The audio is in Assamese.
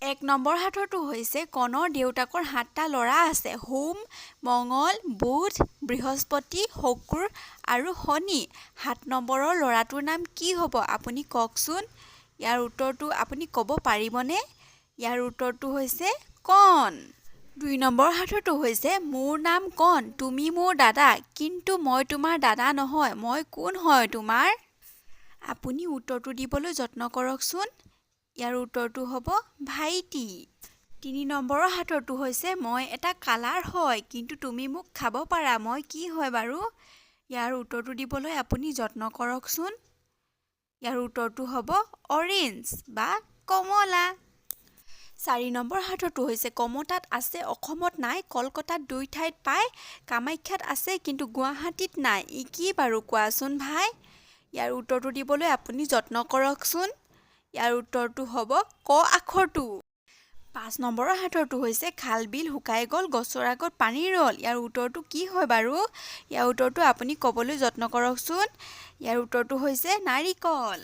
এক নম্বৰ সাঁথৰটো হৈছে কণৰ দেউতাকৰ 7টা ল'ৰা আছে। সোম, মঙল, বুধ, বৃহস্পতি, শুক্ৰ আৰু শনি। 7 নম্বৰৰ ল'ৰাটোৰ নাম কি হ'ব আপুনি কওকচোন। ইয়াৰ উত্তৰটো আপুনি ক'ব পাৰিবনে? ইয়াৰ উত্তৰটো হৈছে কণ। 2 নম্বৰ সাঁথৰটো হৈছে মোৰ নাম কণ, তুমি মোৰ দাদা, কিন্তু মই তোমাৰ দাদা নহয়, মই কোন হয় তোমাৰ? আপুনি উত্তৰটো দিবলৈ যত্ন কৰকচোন। ইয়াৰ উত্তৰটো হ'ব ভাইটি। 3 নম্বৰৰ সাঁথৰটো হৈছে মই এটা কালাৰ হয়, কিন্তু তুমি মোক খাব পাৰা, মই কি হয় বাৰু? ইয়াৰ উত্তৰটো দিবলৈ আপুনি যত্ন কৰকচোন। ইয়াৰ উত্তৰটো হ'ব অৰেঞ্জ বা কমলা। 4 নম্বৰ সাঁথৰটো হৈছে কমতাত আছে, অসমত নাই, কলকাতাত 2 ঠাইত পায়, কামাখ্যাত আছে কিন্তু গুৱাহাটীত নাই। ই কি বাৰু কোৱাচোন ভাই? ইয়াৰ উত্তৰটো দিবলৈ আপুনি যত্ন কৰকচোন। ইয়াৰ উত্তৰটো হ'ব ক আখৰটো। 5 নম্বৰৰ সাঁথৰটো হৈছে খাল বিল শুকাই গ'ল, গছৰ আগত পানী ৰ'ল। ইয়াৰ উত্তৰটো কি হয় বাৰু? ইয়াৰ উত্তৰটো আপুনি ক'বলৈ যত্ন কৰকচোন। ইয়াৰ উত্তৰটো হৈছে নাৰিকল।